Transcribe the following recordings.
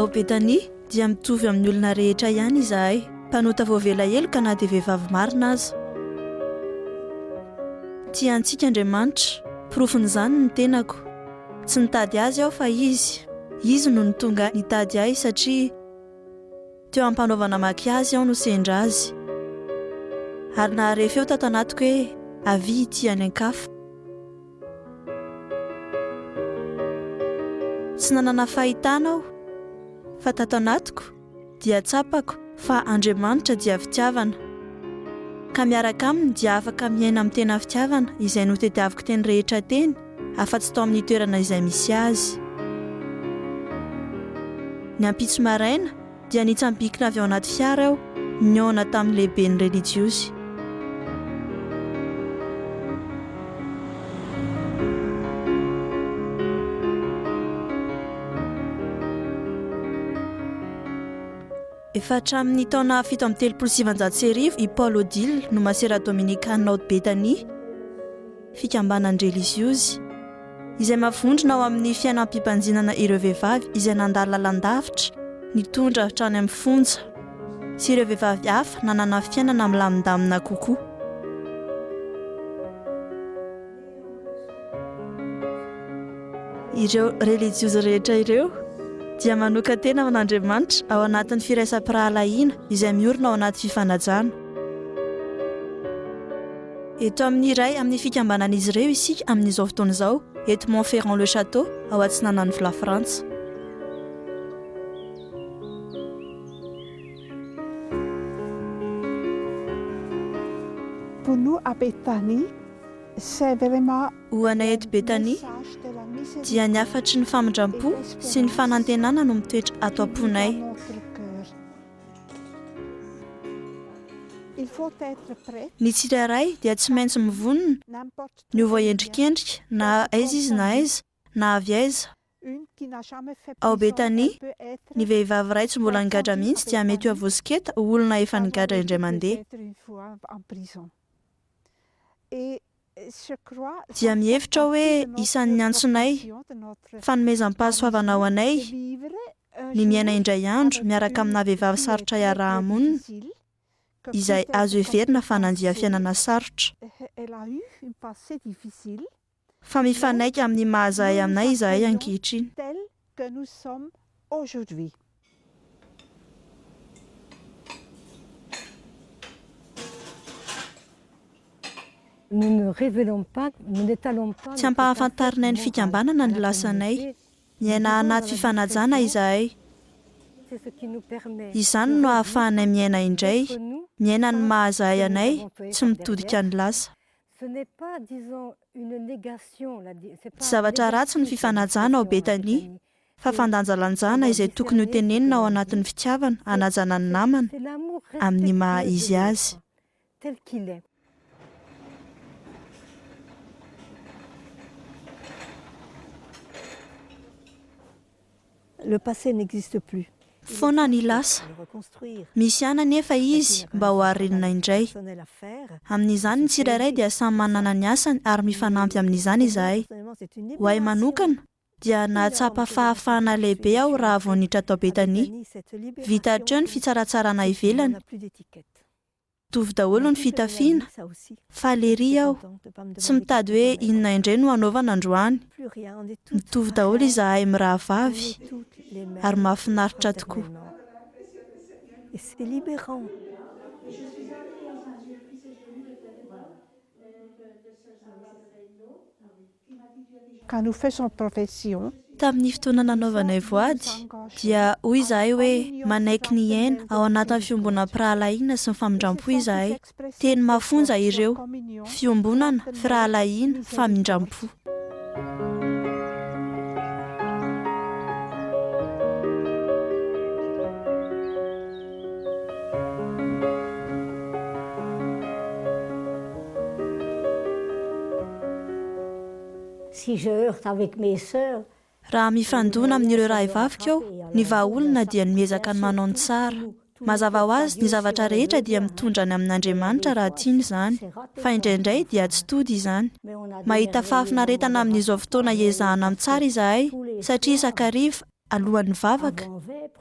ao Betania dia mitovy amin'ny olona rehetra ihany izahay, mpanota voavela heloka na dia vehivavy marina aza. Tiantsika Andriamanitra, porofon'izany ny tenako. Tsy nitady azy aho fa izy no tonga nitady ahy satria teo ampanaovana makiazy aho no sendra azy. Ary naharefa eo tato anatiko hoe avy ity any an-kafa. Tsy nanana fahitana aho, fa tato anatiko dia tsapako fa Andriamanitra dia fitiavana. Ka miaraka aminy dia afaka miaina amin'ny tena fitiavana izay notetiaviko teny rehetra teny, afa-tsy tao amin'ny toerana izay misy azy. Ny ampitso maraina dia nitsambikina avy ao anaty fiara aho, niona tamin'ny lehibeny relijiosy. Efa hatramin'ny taona 737 i Paul Odile no masera Dominikana ao Betania, fikambanany reliziosy izay mavondrona ao amin'ny fiainam-pimpanjinana ireo vehivavy izay nandalo lalandavitra nitondra hatrany amin'ny fonja, sy ireo vehivavy hafa nanana fiainana milamindamina kokoa. Ireo reliziosy rehetra ireo dia manoka tena amin'Andriamanitra ao anatin'ny firaisam-pirahalahiana izay miorina ao anaty fifanajana. Eto amin'ny iray amin'ny fikambanan'izy ireo isika amin'izao fotoana izao, eto Montferrand-le-Château ao atsinanan'ny la Frantsa. Pour nous à Béthanie, c'est vraiment Ho anay eto Betania dia ny afatry ny famindram-po sy ny fanantenana no mitoetra ato am-ponay. il faut être prêt Ny tsirairay dia tsy maintsy mivonona n'importe ny ho voaendrikendrika na aiza izy na aiza na avy aiza. une qui n'a jamais fait Ao prison, Betania, elle peut être ny vehivavy ray tsy mbola nigadra mihitsy dia mety ho avosiketa olona efa nigadra indray mandeha. peut-être une fois en prison. Et je crois Dia mihevitra hoe isan'ny antsonay fanomezam-pahasoavana ho anay ny miaina indray andro miaraka amina vehivavy sarotra iaraha-monina izay azo heverina fa nandia fiainana sarotra. Elle a eu une passée difficile Fa mifanaiky amin'ny mahazahay aminay izahay ankehitriny. telle que nous sommes aujourd'hui. Nous ne révélons pas, nous n'étalons pas. Tsy ampahafantarinay ny fikambanana ny lasanay, miaina anaty fifanajana izahay. C'est ce qui nous permet. Izany no ahafahanay miaina indray, Entre nous, miaina ny mahazahay anay, tsy mitodika ny lasa. ce n'est pas, disons, une négation. C'est pas Tsy zavatra ratsy ny fifanajana ao Betania, fa fandanjalanjana izay tokony ho tenenina ao anatin'ny fitiavana, hanajana ny namana C'est l'amour amin'ny maha respectueux izy de azy. l'autre, tel qu'il est. Le passé n'existe plus. Foana ny lasa, Le reconstruire. misy ihany anefa izy mba ho harenina indray. Personnel à faire. Amin'izany ny tsirairay dia samy manana ny asany ary mifanampy amin'izany izahay. Personnellement, c'est une Ho ahy manokana dia nahatsapa fahafahana lehibe aho raha vao niditra tao Betania. Vita hatreo ny fitsaratsarana ivelany, n'a plus d'étiquette. tovy daholo ny fitafiana, Ça aussi. falery aho, tsy mitady hoe inona indray no hanaovana androany. Plus rien, on est tous Mitovy daholo izahay mirahavavy toutes les mêmes. ary mahafinaritra tokoa. Et c'est libérant. Quand nous faisons profession, Tamin'ny fotoana nanaovanay voady dia hoy izahay hoe manaiky ny aina ao anatin'ny fiombonam-pirahalahiana sy ny famindram-po izahay. Teny mafonja ireo, fiombonana, firahalahiana, famindram-po. Si je heurte avec mes sœurs, Raha mifandona amin'ireo rahavaviko aho, ny vahaolona dia miezaka ny manao ny tsara. Mazava ho azy ny zavatra rehetra dia mitondra ny amin'Andriamanitra raha tiany izany, fa indraindray dia tsy tody izany. Mahita fahafinaretana amin'izao fotoana iezahana amin'ny tsara izahay, satria isakariva alohan'ny vavaka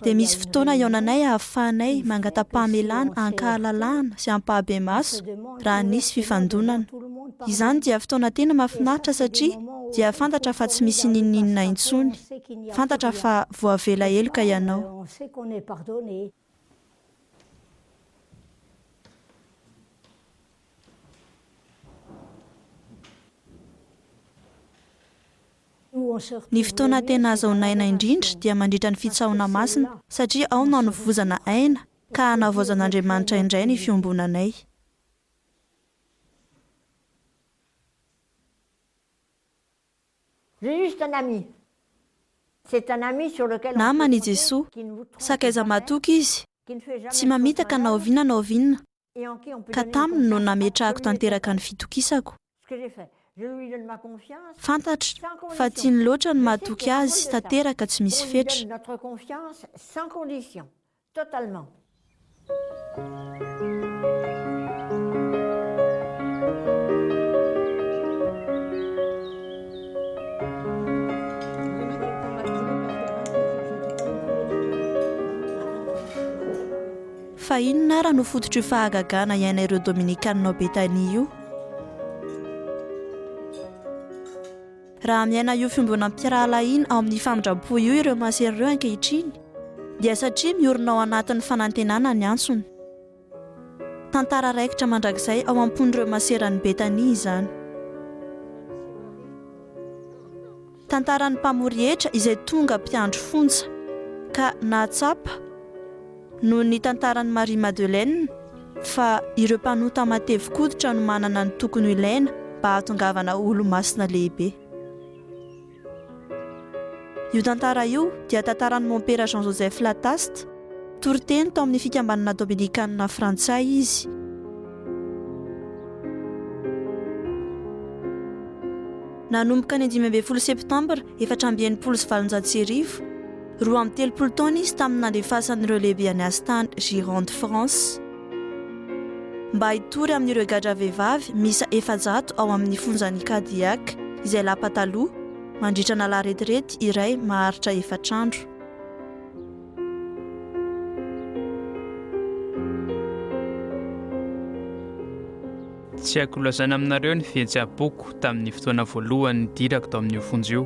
dia misy fotoana ionanay ahafahanay mangatapahmelana ankahalalahana sy ampahabe maso raha nisy fifandonana. Izany dia fotoana tena mahafinaritra satria dia fantatra fa tsy misy nininina intsony, fantatra fa voavela heloka ianao. Ny fotoana tena azahonaina indrindra dia mandritra ny fitsahona masina satria ao no hanovozana aina ka hanavaozan'Andriamanitra indray ny fiombonanay. Namana i Jesoa, sakaiza matoky izy, tsy mamitaka na oviana na ovinina, ka taminy no nametrahako tanteraka ny fitokisako. Fantatra fa tiany loatra ny matoky azy tanteraka tsy misy fetra. Fa inona ara no fototry fahagagana iainareo Dominikanina ao Betania io? Raha miaina io fiombanam-piarahalahiny ao amin'ny famindram-po io ireo masereo ankehitriny dia satria miorina ao anatin'ny fanantenana ny antsony. Tantara raikitra mandrakizay ao ampon'ireo maseran'ny Betania izany. Tantaran'ny mpamory hetra izay tonga mpiandro fonja ka nahatsapa noho ny tantaran'ny Marie Madeleine fa ireo mpanota matevi-koditra no manana ny tokony ilaina mba hatongavana olo-masina lehibe. Io tantara io dia tantaran'ny Mon-Père Jean-Joseph Lataste, toriteny tao amin'ny fikambanana Dominikanina Frantsay izy. Nanomboka ny 15 septambra 1729, 13 taona izy tamin'ny nandefasan'ireo lehibe any Astany Gironde France. Mba hitory amin'ireo gadra vehivavy misa 700 ao amin'ny fonjan'ny Kadiak izay lapataloha mandritra na laretirety iray maharitra 4 andro. Tsy haiko lazana aminareo ny fihetseham-poko tamin'ny fotoana voalohany dirako tao amin'io fonjo io.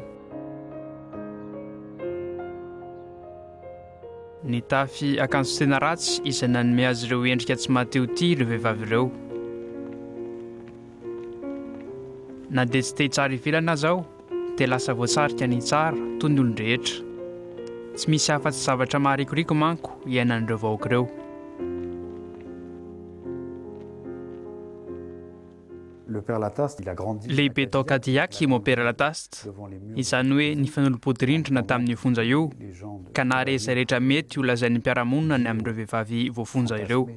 Ny tafy akanjo tena ratsy izay nanome azy ireo endrika tsy mahatehotia ireo vehivavy ireo. Na dia tsy te tsara ivelana azy aho dia lasa voasarika ny tsara toy ny olon-drehetra. Tsy misy afa-tsy zavatra maharikoriko manko iainan'ireo vahoaka ireo. Lehibe tao Kadiak i Mon-Père Lataste, izany hoe ny fanolompodirindrina tamin'io fonja io ka nahare izay rehetra mety ho lazain'ny mpiaramonina ny amin'ireo vehivavy voafonja ireo.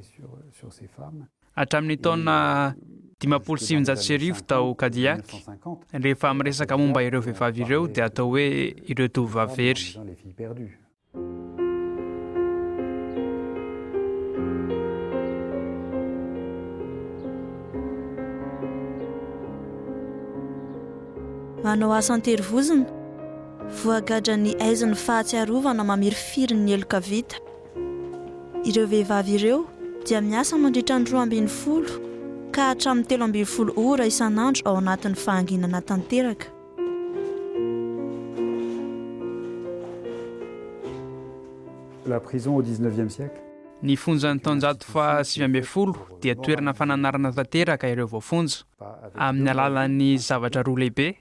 Hatramin'ny taona 1790 tao Kadiak, rehefa miresaka momba ireo vehivavy ireo dia atao hoe ireo tovovavy very. Manao asa an-terivozina, voagadra ny aiziny fahatsiarovana mamirifiry ny heloka vita. Ireo vehivavy ireo dia miasa mandritra ny 12 ka hatramin'ny 13 ora isan'andro ao anatin'ny fahanginana tanteraka. La prison au 19e siècle. Ny fonjan'ny taonjato fa 700 dia toerana fananarana tanteraka ireo voafonja amin'ny alalan'ny zavatra roa lehibe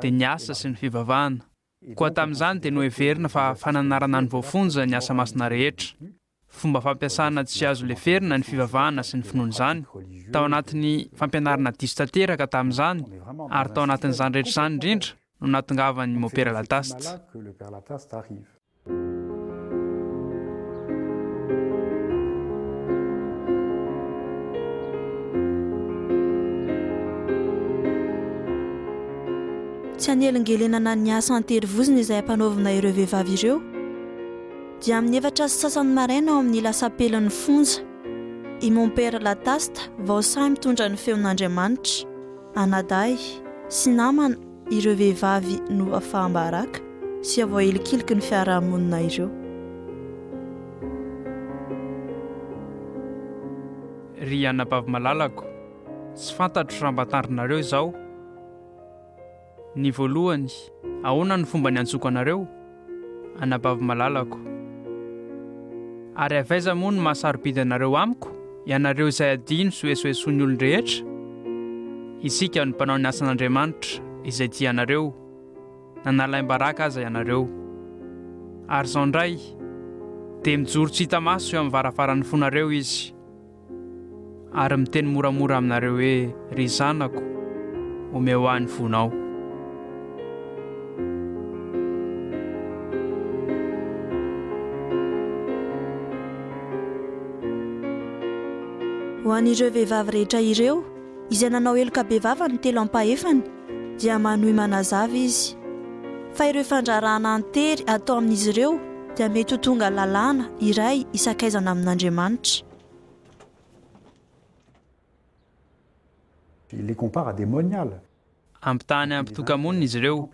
dia ny asa sy ny fivavahana. Koa tamin'izany dia noheverina fa fananarana ny voafonja ny asa masina rehetra. Fomba fampiasana tsy azo leferina ny fivavahana sy ny finoana izany. Tao anatin'ny fampianarana diso tanteraka tamin'izany ary tao anatin'izany rehetra izany indrindra no nahatongavan'ny Mon-Père Lataste. Tsy anelingelenana ny asa an-terivozina izay ampanaovina ireo vehivavy ireo dia amin'ny 4 sasany maraina ao amin'ny lasapelin'ny fonja i Mon-Père Lataste vaosahy mitondra ny feon'Andriamanitra, anadahy sy namana ireo vehivavy no afahambaraka sy avoahelikiliky ny fiarahamonina ireo. Ry anabavy malalako, tsy fantatro raha mba tandrinareo izao. Ny voalohany, ahoana ny fomba ny antsoko anareo? Anabavy malalako. Ary avaiza moa ny mahasarobidy anareo amiko? Ianareo izay adino sy hoesoeson'ny olon-drehetra? Isika ny mpanao ny asan'Andriamanitra izay tia anareo. Nanalaim-baraka aza ianareo. Ary izao indray, dia mijoro tsy hita maso eo amin'ny varafaran'ny fonareo izy. Ary miteny moramora aminareo hoe, ry zanako, omeo ahy ny fonao. Ho an'ireo vehivavy rehetra ireo izay nanao heloka bevava ny telo ampahefany dia manohy manazava izy fa ireo fandrarahana antery atao amin'izy ireo dia mety ho tonga lalàna iray isan-kaizana amin'Andriamanitra. Il les compare à des moniales. Ampitany ampitokamonina izy ireo.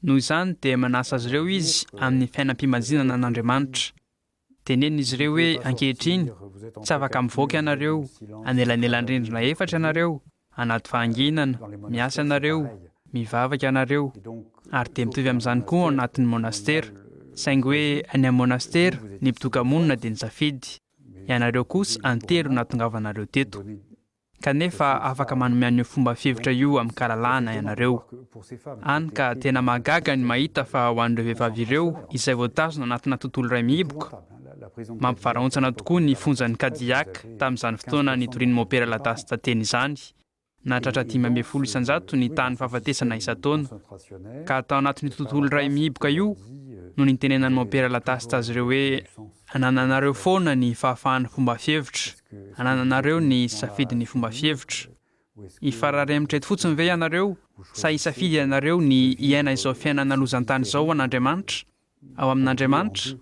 Noho izany dia manasa azy ireo izy amin'ny fiainam-pimazinana an'Andriamanitra. Tenenina izy ireo hoe ankehitriny tsy afaka mivoaka ianareo, anelanelan-drindrina efatra ianareo, anaty fahanginana, miasa ianareo, mivavaka ianareo, ary dia mitovy amin'izany koa ao anatin'ny monastera. Saingy hoe any amin'ny monastera ny mpitokamonina dia nisafidy, ianareo kosa antero nahatongavanareo teto. Kanefa afaka manome an'io fomba fihevitra io amin'ny kalalahana ianareo. Hany ka tena mahagaga ny mahita fa ho an'ireo vehivavy ireo izay voatazona anatina tontolo iray mihiboka. Mampivarahontsana tokoa ny fonjan'ny Kadiaka tamin'izany fotoana nitorian'ny Mopera Latasy tateny izany. Nahatratra 500 isan-jato ny tany fahafatesana isan-taona. Ka atao anatin'ny tontolo iray mihiboka io no nitenenan'ny Mopera Latasy tazy ireo hoe anananareo foana ny fahafahan'ny fomba fihevitra, anananareo ny safidy ny fomba fihevitra. Hifararemitra eto fotsiny ve ianareo sa hisafidy ianareo ny iaina izao fiainana lozan-tany izao an'Andriamanitra? Ao amin'Andriamanitra?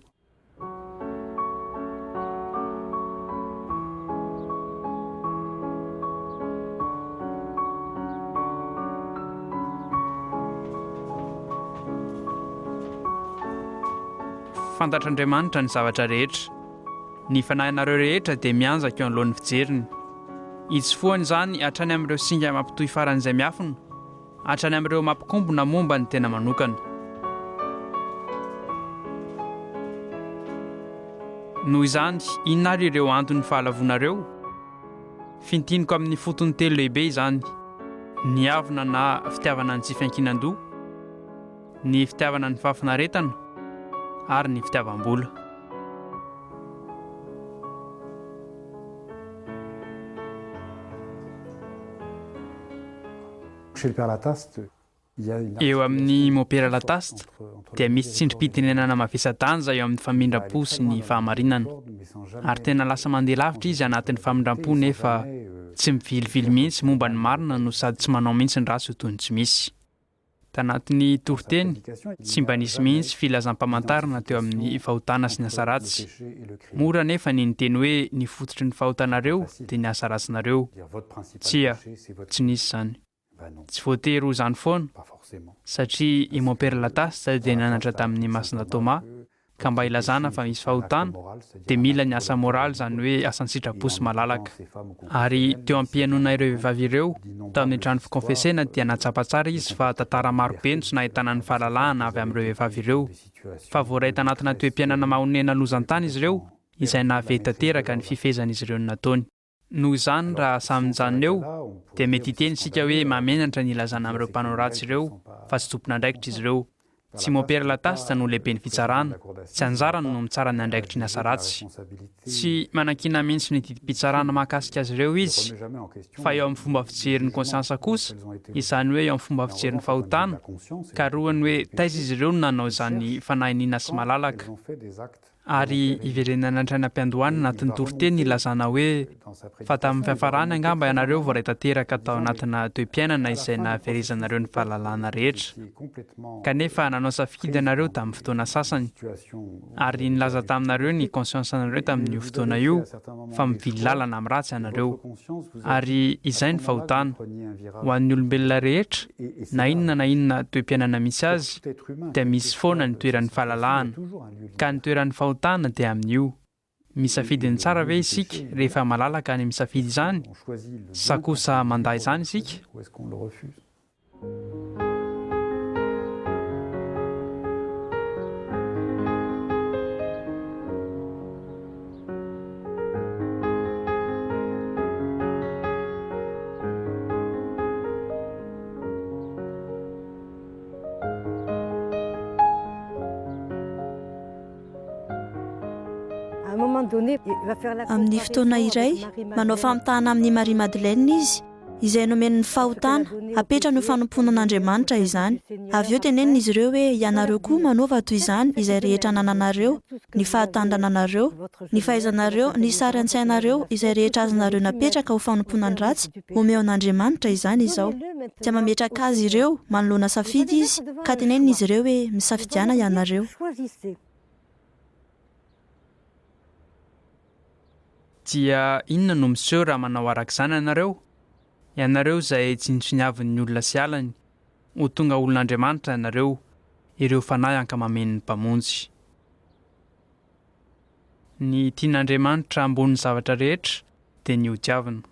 Fantatr'Andriamanitra ny zavatra rehetra. Ny fanahinareo rehetra dia mianjaka eo anoloan'ny fijeriny. Izy foana izany hatrany amin'ireo singa mampitohy faran'izay miafina, hatrany amin'ireo mampikombona momba ny tena manokana. Noho izany, inona ary ireo antony fahalavonareo? Fintiniko amin'ny fotony telo lehibe izany. Ny havana na fitiavana ny tsy fiankinan-doha, ny fitiavana ny fahafinaretana, ary ny fitiavam-bola. Chez le Père Lataste, il y a une Eo amin'ny Mopera Latasy dia misy tsindrim-pitenenana mavesa-danja eo amin'ny famindram-po sy ny fahamarinana. Ary tena lasa mandeha lavitra izy anatin'ny famindram-po nefa tsy mivilivily mihitsy momba ny marina no sady tsy manao mihitsy ny ratsy ho toy ny tsy misy. Tanatin'ny toriteny, tsy mba nisy mihitsy filazam-pamantarana teo amin'ny fahotana sy ny asa ratsy. Mora nefa ny teny hoe ny fototry ny fahotanareo dia ny asa ratsinareo. Tsia, tsy nisy izany. Tsy voatery ho izany foana, satria i Mopera Latasy dia nanatra tamin'ny masina Toma, ka mba ilazana fa misy fahotana dia mila ny asa moraly izany hoe asan-sitrapo sy malalaka. Ary teo am-pianona ireo vehivavy ireo, tao amin'ny trano fikonfesena dia natsapa tsara izy fa tantara marobe no tsy nahitana ny fahalalahana avy amin'ireo vehivavy ireo. Fa voaray tanatina toem-piainana mahonena lozan-tany izy ireo, izay nahavy tanteraka ny fifezan'izy ireo ny nataony. Noho izany raha samy mijanona eo, dia mety hiteny isika hoe mamenatra ny ilazana amin'ireo mpanao ratsy ireo, fa tsy tompona andraikitra izy ireo. Tsy Mopera Latasy no lehibe ny fitsarana, tsy anjarany no mitsara ny andraikitry ny asa ratsy. Tsy manan-kina mihitsy ny didim-pitsarana mahakasika azy ireo izy, fa eo amin'ny fomba fijerin'ny konsiansa kosa, izany hoe eo amin'ny fomba fijerin'ny fahotana, ka rohany hoe taiza izy ireo no nanao izany fanahiniana sy malalaka. ary iverenana an-trainam-piandohana anatin'ny toriteny ilazana hoe fa tamin'ny fiafarany angamba ianareo voaray tanteraka tao anatina toe-piainana izay nahaverezanareo ny fahalalana rehetra kanefa nanao safidy ianareo tamin'ny fotoana sasany ary nilaza taminareo ny conscience anareo tamin'io fotoana io fa mivily lalana amin'ny ratsy ianareo ary izay ny fahotana ho an'ny olombelona rehetra na inona toe-piainana misy azy dia misy foana ny toeran'ny fahalalahana ka ny toeran'ny fahotana dia amin'io misafidy ny tsara ve isika rehefa malalaka ny misafidy izany sa kosa mandahy izany isika amin'ny fotoana iray manao famitahana amin'ny Marie Madeleine izy izay nomeny ny fahotana apetra ny fanomponan'Andriamanitra izany avy eo tenenina izy ireo hoe ianareo koa manaova toy izany izay rehetra nananareo ny fahatandrananareo ny fahaizanareo ny sary an-tsainareo izay rehetra azonareo napetraka ho fanomponany ratsy omeo an'Andriamanitra izany izao dia mametraka azy ireo manoloana safidy izy ka tenenina izy ireo hoe misafidiana ianareo dia inona no miseho raha manao arak'izany ianareo izay tsy nitsoniavin'ny olona sy alany ho tonga olon'Andriamanitra ianareo ireo fanahy ankamamenin'ny mpamonjy ny tian'Andriamanitra ambony zavatra rehetra dia ny hodiavina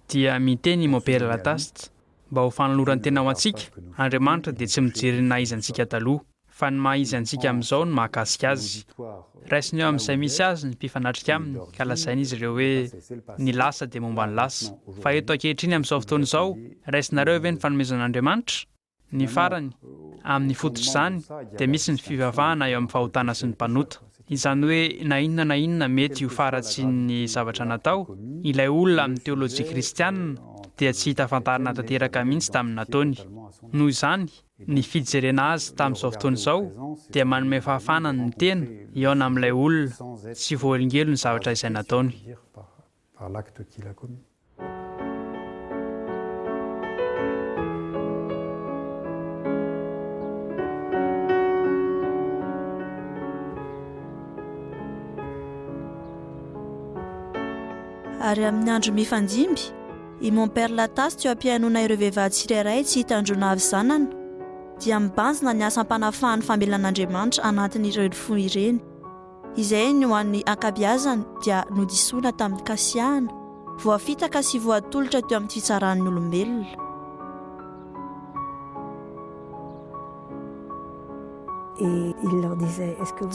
dia miteny Père Lataste mba ho fanolorany tena ho antsika Andriamanitra dia tsy mijery ny naizy antsika taloha fa ny mahaizy antsika amin'izao no mahakasika azy raisiny eo amin'izay misy azy ny mpifanatrika aminy ka lazaina izy ireo hoe ny lasa dia momba ny lasa fa eto ankehitriny amin'izao fotoana izao raisinareo ve ny fanomezan'Andriamanitra ny farany amin'ny fototra izany dia misy ny fivavahana eo amin'ny fahotana sy ny mpanota izany hoe na inona mety ho faratsy ny zavatra natao ilay olona amin'ny teolojia kristianina dia tsy hitafantarina tanteraka mihitsy tamin'ny nataony noho izany ny fijerena azy tamin'izao fotoana izao dia manome fahafanany ny tena iona amin'ilay olona tsy voaelingelo ny zavatra izay nataony ary amin'ny andro mifandimby i mon Père Lataste eo ampianona ireo vehivavy tsirairay tsy hitandrona avy zanana dia mibanjina ny asam-panafahany famelan'Andriamanitra anatin'ireny fo ireny izay ny ho an'ny ankabeazany dia nodisoana tamin'ny kasiahana voafitaka sy voatolotra teo amin'ny fitsaran'ny olombelona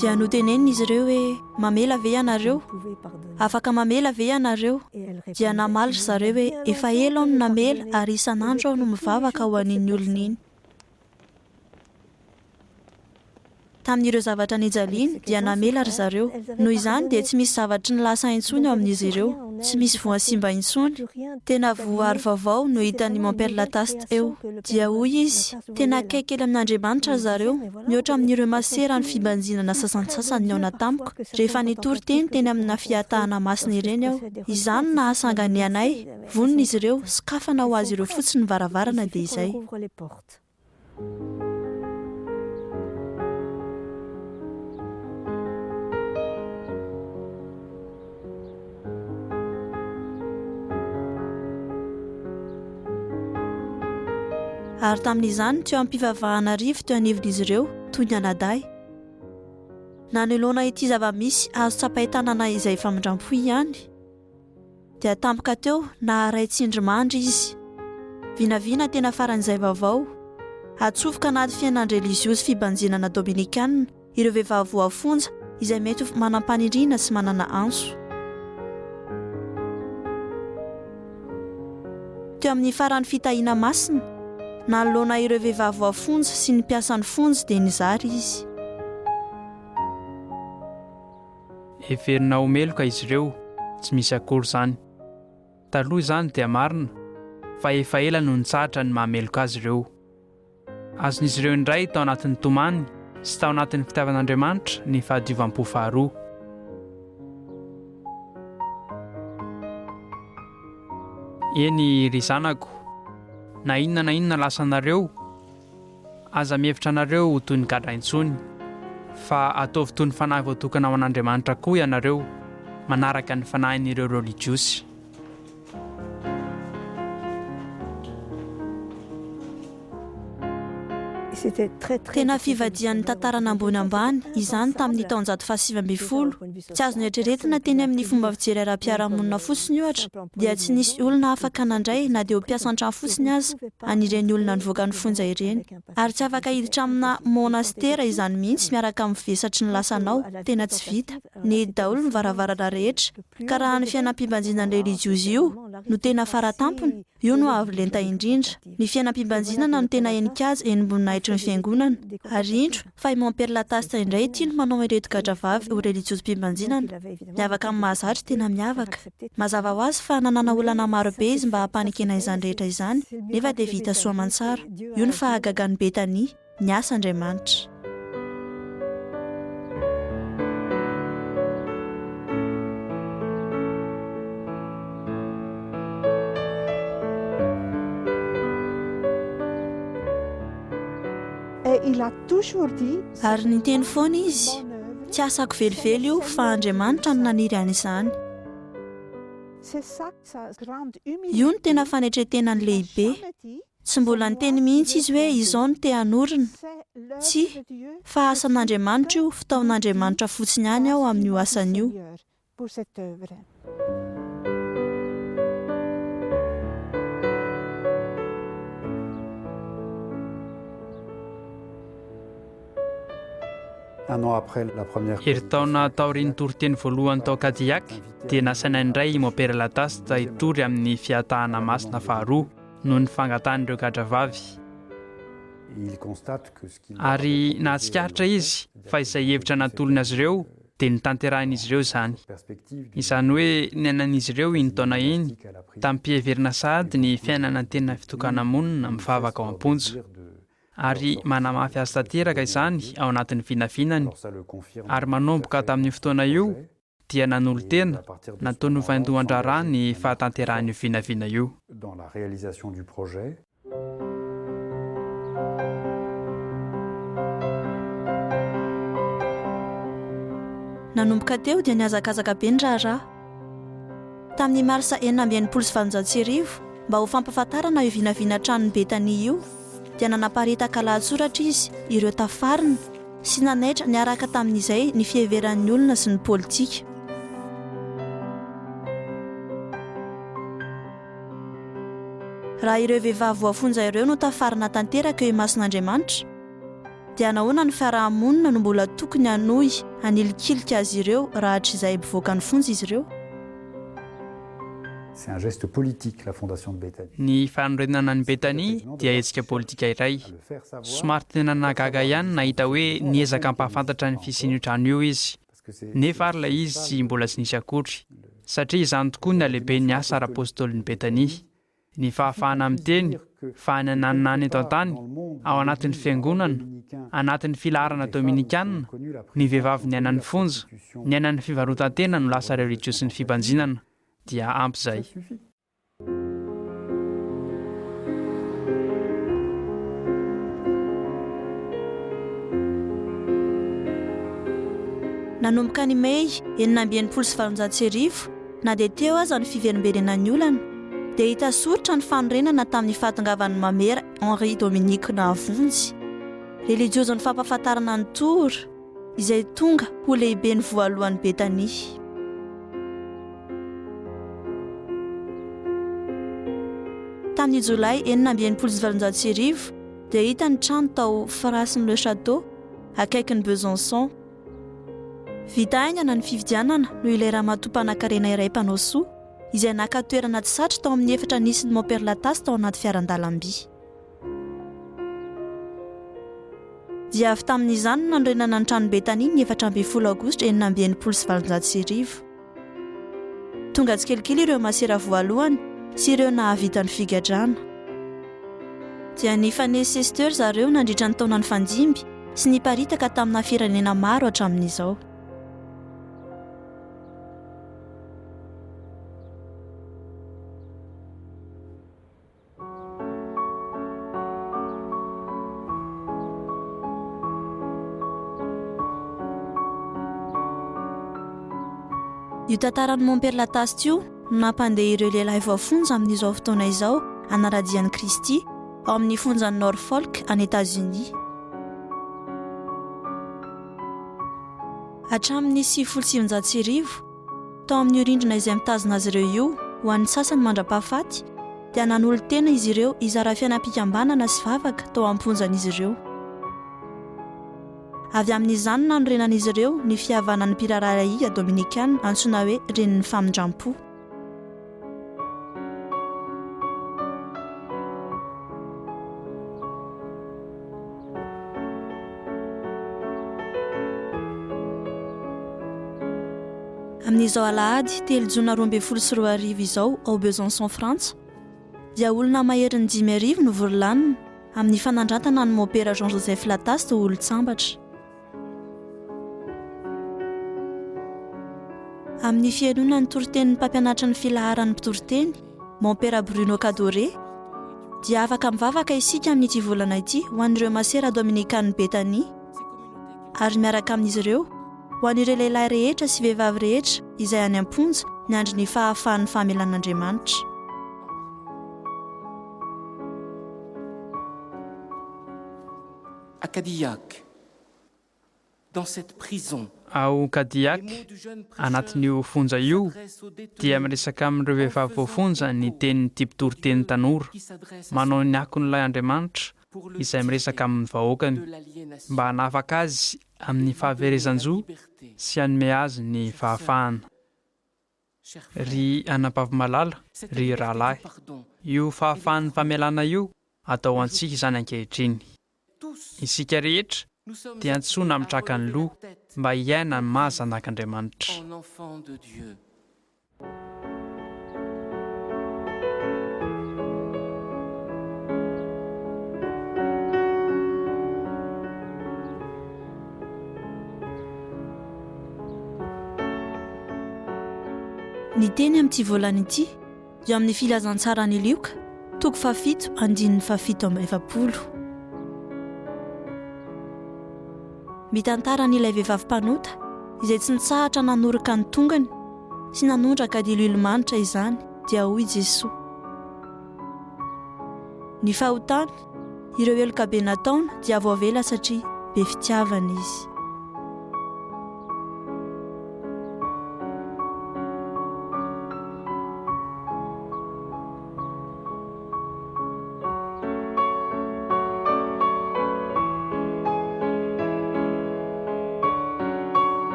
dia notenenina izy ireo hoe mamela ve ianareo afaka mamela ve ianareo dia namaly zareo hoe efa ela aho no namela ary isan'andro aho no mivavaka ho an'iny olona iny tamin'ireo zavatra nijaliana dia namela ry zareo noho izany dia tsy misy zavatra ny lasa intsony ao amin'izy ireo tsy misy voasimba intsony tena voary vaovao no hitan'ny mon Père Lataste eo dia hoy izy tena akaiky ely amin'Andriamanitra zareo mihoatra amin'ireo masera ny fibanjinana sasantsasany ny ao natamiko rehefa nitory teny amina fiatahana masina ireny aho izany nahasangany anay vonona izy ireo sy kafana ho azy ireo fotsiny ny varavarana dia izay ary tamin'izany teo am-pivavahana rivo teo anivon'izy ireo toy ny anadahy nanoloana ity zava-misy azo tsapahitana izay efa mindrampo ihany dia tampoka teo naharay tsindrimandry izy vinavina tena faran'izay vaovao atsofoka anaty fiainana religiozy fibanjinana dominikanina ireo vehivavy voafonja izay mety manam-paniriana sy manana anso teo amin'ny faran'ny fitahiana masina nanoloana ireo vehivavy voafonja sy ny mpiasan'ny fonja dia nizary izy heverina omeloka izy ireo tsy misy akory izany taloha izany dia marina fa efa ela no nitsahatra ny mahameloka azy ireo. Azon'izy ireo indray tao anatin'ny tomany sy tao anatin'ny fitiavan'Andriamanitra ny fahadiovampo faharoa. Eny ry zanako, na inona lasanareo, aza mihevitra anareo toy ny gadraintsony, fa ataovy toy ny fanahy voatokana ao an'Andriamanitra koa ianareo, manaraka ny fanahin'ireo religiosy. Tena fivadian'ny tantarana ambony ambany izany tamin'ny taonjato fahasivy ambin'ny folo. Tsy azo ny eritreretina teny amin'ny fomba fijery ara-piarahamonina fotsiny ohatra dia tsy nisy olona afaka nandray na dia ho mpiasa an-trano fotsiny aza anireny olona nivoaka ny fonja ireny, ary tsy afaka hiditra amina monastera izany mihitsy miaraka amin'ny vesatry ny lasanao, tena tsy vita. Ny daholo ny varavarana rehetra, ka raha ny fiainam-pibanjinany religiozy io no tena faratampony, io no avy lenta indrindra. Ny fiainam-pibanjinana no tena enik'azy enimboninaitry ny fiangonana, ary indro fa imamperlatasta indray ity no manao ireto gadravavy ho religiosy-mpibanjinana. Miavaka amin'ny mahazatra tena miavaka. Mazava ho azy fa nanana olana marobe izy mba hampanikena izany rehetra izany, nefa dia vita soamantsara. Io ny fahagagan'ny Betania, ny asa Andriamanitra. Ary niteny foana izy, tsy asako velively io fa Andriamanitra no naniry an'izany. Io no tena fanetretenany lehibe. Tsy mbola niteny mihitsy izy hoe izao no te hanorina. Tsy, fa asan'Andriamanitra io, fitaon'Andriamanitra fotsiny ihany ao amin'io asan'io. Hery taona taorian'ny toriteny voalohany tao Kadiaka dia nasaina indray Imamperlatasta hitory amin'ny fiatahana masina faharoa noho ny fangatan'ireo gadravavy. Ary nahatsikaritra izy fa izay hevitra natolony azy ireo dia nitanterahan'izy ireo izany. Izany hoe niainan'izy ireo iny taona iny tamin'ny mpiheverina sahady ny fiainana tena fitokana monina mivavaka ao am-ponja. Ary manamafy azy tanteraka izany ao anatin'ny vinavinany, ary manomboka tamin'ny fotoana io dia nanolo tena natao ny vaindohan-draharaha ny fahatanterahany vinavina io. Nanomboka teo dia niazakazaka be ny raharaha. Tamin'ny marsa 9/7/9 mba ho fampafantarana io vinavina tranon'ny Betania io, dia nanaparitaka lahatsoratra izy ireo tafarina sy nanaitra niaraka tamin'izay ny fiheveran'ny olona sy ny politika. Raha ireo vehivavy voafonja ireo no tafarina tanteraka eo imasin'Andriamanitra, dia nahoana ny fiarahamonina no mbola tokony hanohy hanilikilika azy ireo raha hatr'izay mivoaka ny fonja izy ireo? C'est un geste politique, la fondation de Béthanie. Ny fanorenana ny Betania dia hetsika politika iray. Somary tena nagaga ihany nahita hoe niezaka hampahafantatra ny fisian'io trano io izy. Nefa ary ilay izy mbola tsy nisy akory, satria izany tokoa ny alehibe ny asa ara-apôstôlin'ny Betania. Ny fahafahana miteny, fahananana any eto an-tany, ao anatin'ny fiangonana, anatin'ny filaharana dominikanina, ny vehivavy niainan'ny fonja, niainan'ny fivarotantena no lasa religiosy ny fibanjinana. Dia ampy izay. Nanomboka ny May 1970 na dia teo aza ny fiverimberenan'ny olana, dia hita soritra ny fanorenana tamin'ny fahatongavan'ny mamera Henri Dominique Navonjy, religiosy ny fampahafantarana ny Tours, izay tonga ho lehibe ny voalohan'ny Betania. Tamin'ny Jolay 1970 dia hita ny trano tao Francine Le Château akaikin'ny Besançon. Vita haingana ny fividianana no ilay ramatoa-panan-karena iray mpanao soa izay naka toerana tsy satry tao amin'ny efatra nisy ny Imamperlatasta tao anaty fiaran-dalam-by. Dia avy tamin'izany no nanorenana ny trano Betania ny 4 Aogositra 1970. Tonga tsikelikely ireo masera voalohany sy ireo nahavita ny figadrana. Dia ny fanecesteur zareo nandritra ny taona ny fandimby sy niparitaka tamina firenena maro hatramin'izao. Io tantaran'ny Montperlatasy io nampandeha ireo lehilahy voafonja amin'izao fotoana izao anaradian'i Kristy ao amin'ny fonjan'ny Norfolk any États-Unis. Hatramin'ny 790 tao amin'ny rindrina izay mitazona azy ireo io ho an'ny sasany mandra-pahafaty dia nanolo-tena izy ireo hizara fiainam-pikambanana sy vavaka tao am-ponjan'izy ireo. Avy amin'izany nanorenan'izy ireo ny fihavanan'ny mpiraharaia Dominikana antsoina hoe renin'ny famindram-po. Amin'izao alahady 3 Jona 2024 izao ao Besançon Frantsa dia olona maherin'ny 5,000 no vory lanina amin'ny fanandrantana ny mopera Jean-Joseph Latasse to olo-tsambatra. Amin'ny fianonan'ny toritenin'ny mpampianatra ny filaharan'ny mpitoroteny Montpera Bruno Cadore dia afaka mivavaka isika amin'ity volana ity ho an'ireo masera Dominikana Betany ary miaraka amin'izy ireo ho an'ireo lehilahy rehetra sy vehivavy rehetra izay any am-ponja ny andry ny fahafahan'ny famelan'Andriamanitra. À Cadillac, dans cette prison, ao Cadillac, anatin'io fonja io dia miresaka amin'ireo vehivavy voafonja ny tenin'ity mpitoroteny tanora manao ny akon'ilay Andriamanitra izay miresaka amin'ny vahoakany mba hanafaka azy amin'ny fahaverezan-jo sy hanome azy ny fahafahana. Ry anam-pavy-malala, ry rahalahy, io fahafahan'ny famelana io atao antsika izany ankehitriny. Isika rehetra dia antsoina mitraka ny loha mba hiaina ny mahazanak'Andriamanitra. en enfant de Dieu. Ny teny amin'ity volana ity dia amin'ny filazantsara ny Lioka toko 7:7. Mitantara n'ilay vehivavy mpanota izay tsy nitsahatra nanoroka ny tongany sy nanondraka dilo ilomanitra izany dia hoy Jesosy. Ny fahotany ireo eloka be nataona dia voavela satria be fitiavana izy.